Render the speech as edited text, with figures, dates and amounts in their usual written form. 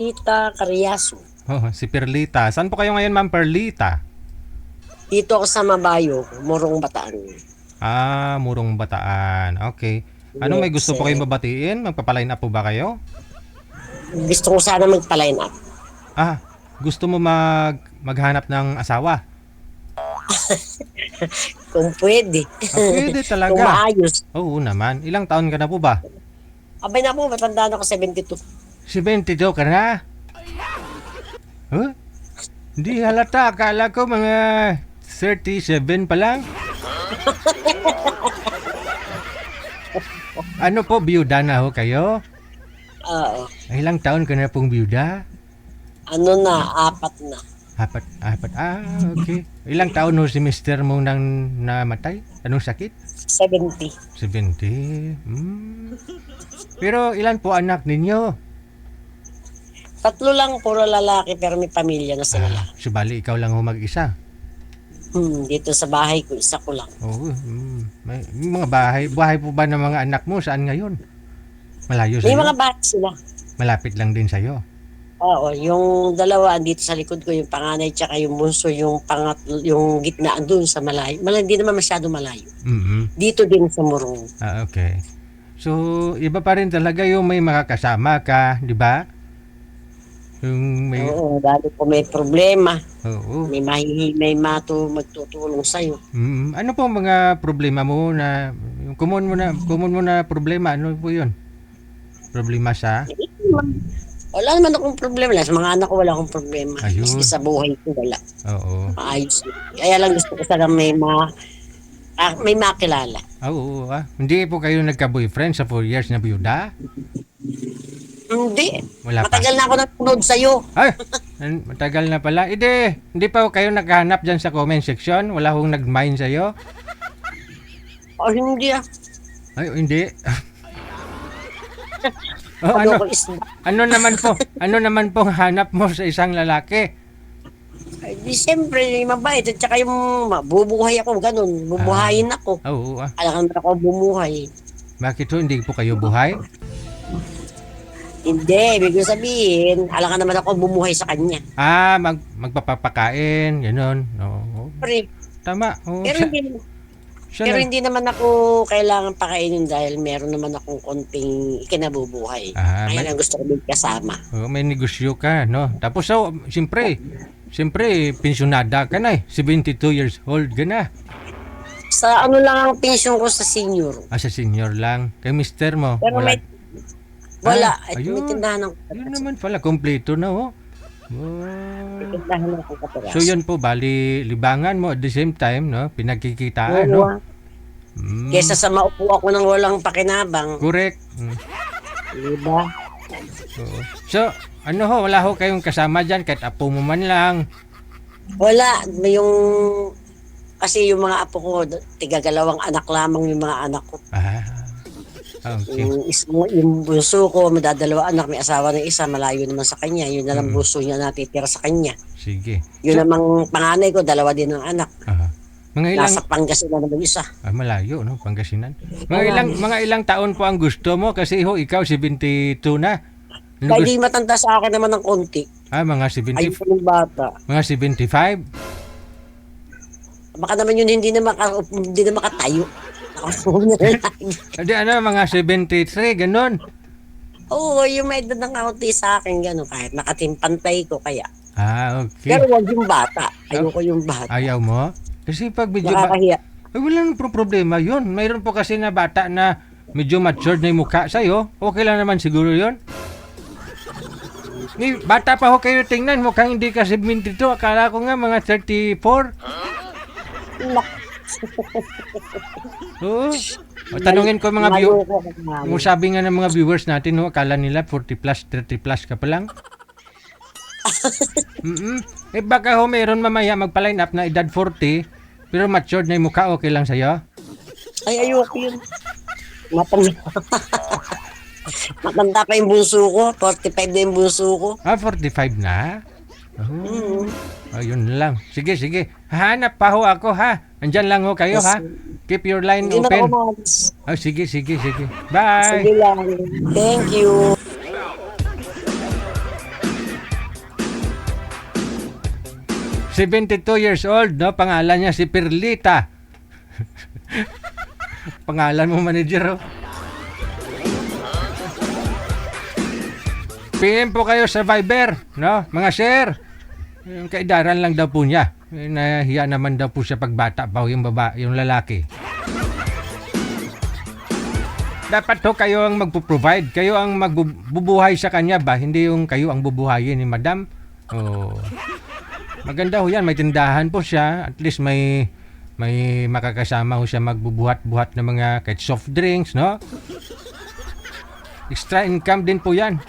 Tita Cariaso. Oh, si Perlita. Saan po kayo ngayon, Ma'am Perlita? Dito ako sa Mabayo, Morong Bataan. Murong Bataan. Okay. Ano, may Yes, gusto po kayong babatiin? Magpapaline up po ba kayo? gusto ko sana magpa-line up. Ah, gusto mo maghanap ng asawa? Kung pwede. Pwede Kung talaga. maayos. Oo naman. Ilang taon ka na po ba? Abay na po, matanda na ako 72. 72 ka na? Huh? Hindi halata. Akala ko mga 37 pa lang. Ano po, biyuda na ho kayo? Oo. Ilang taon ka na pong biyuda? Ano na, 4 na. Apat. Okay. Ilang taon ho si mister mo nang namatay? Anong sakit? 70. 70. Pero ilan po anak ninyo? 3 lang, puro lalaki, pero may pamilya na sila. Subali ikaw lang ho mag-isa. Dito sa bahay ko, isa ko lang. Oo. May mga bahay po ba ng mga anak mo? Saan ngayon? Malayo May sa'yo? mga bata sila. Malapit lang din sa'yo? Oo, yung dalawa andito sa likod ko, yung panganay tsaka yung bunso, yung pangatlo, yung gitna andun sa malayo. Hindi naman masyado malayo. Mm-hmm. Dito din sa Morong. Okay. So, iba pa rin talaga yung may makakasama ka, di ba? Yung may... Oo, dahil po may problema, Oo. may magtutulong sa'yo. Ano po mga problema mo na... Yung common mo na problema, ano po yun? Problema sa... Wala naman akong problema. Sa mga anak ko wala akong problema. Ayun. Maski sa buhay ko wala. Oo. Maayos. Kaya lang gusto ko sana may makilala. Oo. Hindi po kayo nagka-boyfriend sa 4 years na biyuda? Hindi. Wala pa. Matagal na ako nanonood sa'yo. Ay! Matagal na pala. Hindi pa kayo naghahanap dyan sa comment section? Wala hong nag-mind sa'yo? O hindi ah. Ay, hindi. Ano ko is... Ano naman pong hanap mo sa isang lalaki? Ay, di siyempre, yung mabait. At saka yung bubuhay ako, ganun. Bubuhayin ako. Oo. Alam na ako bumuhay. Bakit ho, hindi po kayo buhay? Hindi, ibig ko sabihin, alam naman ako bumuhay sa kanya. Magpapakain, gano'n. Oo. Pero, Tama. Oo. pero hindi naman ako kailangan pakainin dahil meron naman akong konting ikinabubuhay. Kaya lang gusto ko din kasama. May negosyo ka, no? Tapos, siyempre, pensyonada ka na eh. 72 years old ka na. Sa ano lang ang pensyon ko sa senior. Sa senior lang. Kay mister mo, Pero wala. Wala. Ayun. May tindahan ng Yun naman pala, kompleto na oh. May tindahan ng kapatid. So yun po, bali libangan mo at the same time, no? Pinagkikitaan, no? Kesa sa maupo ako ng walang pakinabang. Correct. Diba? So, wala ho kayong kasama dyan, kahit apo mo man lang. Wala. Kasi yung mga apo ko, tigagalawang anak lamang yung mga anak ko. Okay. Yung bunso ko, madadalawa anak, may asawa ng isa, malayo naman sa kanya. Yun na lang bunso niya natitira sa kanya. Sige. Yun namang panganay ko, 2 din ng anak. Nasa Pangasinan naman isa. Malayo, no? Pangasinan. Mga ilang taon po ang gusto mo? Kasi ikaw 72 na. Kaya di matanda sa akin naman ng konti. Mga 70. Ayun po ng bata. Mga 75? Baka naman yun hindi na makatayo. Hindi, mga 73, ganun. Oo, yung may edad ng kaunti sa akin, gano'n, kahit nakatimpantay ko kaya. Okay. Pero wag yung bata. Ayoko yung bata. Ayaw mo? Kasi pag medyo Nakakahiya. walang problema yun. Mayroon po kasi na bata na medyo matured na yung mukha sa'yo. Okay lang naman siguro yun. Bata pa ho kayo tingnan. Mukhang hindi ka 72. Akala ko nga mga 34. Oo. Tanungin ko mga viewers. Sabi nga ng mga viewers natin, no, akala nila 40 plus, 30 plus ka pa lang. Baka ho meron mamaya magpa-line up na edad 40, pero matured na yung mukha, okay lang sa'yo? Ay, ayoko yun. Matanda pa yung bunso ko. 45 na yung bunso ko. 45 na? Ayun lang. Sige. Hanap pa ho ako, ha? Andyan lang ho kayo, ha? Keep your line open. Sige. Bye. Sige lang. Thank you. 72 years old, no? Pangalan niya si Perlita. Pangalan mo, manager, oh. PM po kayo sa Viber, no? Mga sir, yung kaidaran lang daw po niya. Nahiya naman daw po siya pagbata pa yung yung lalaki. Dapat to kayo ang magpo-provide, kayo ang magbubuhay sa kanya ba? Hindi yung kayo ang bubuhayin ni madam. Oh. Maganda ho yan, may tindahan po siya. At least may makakasama ho siya magbubuhat-buhat ng mga kahit soft drinks, no? Extra income din po yan.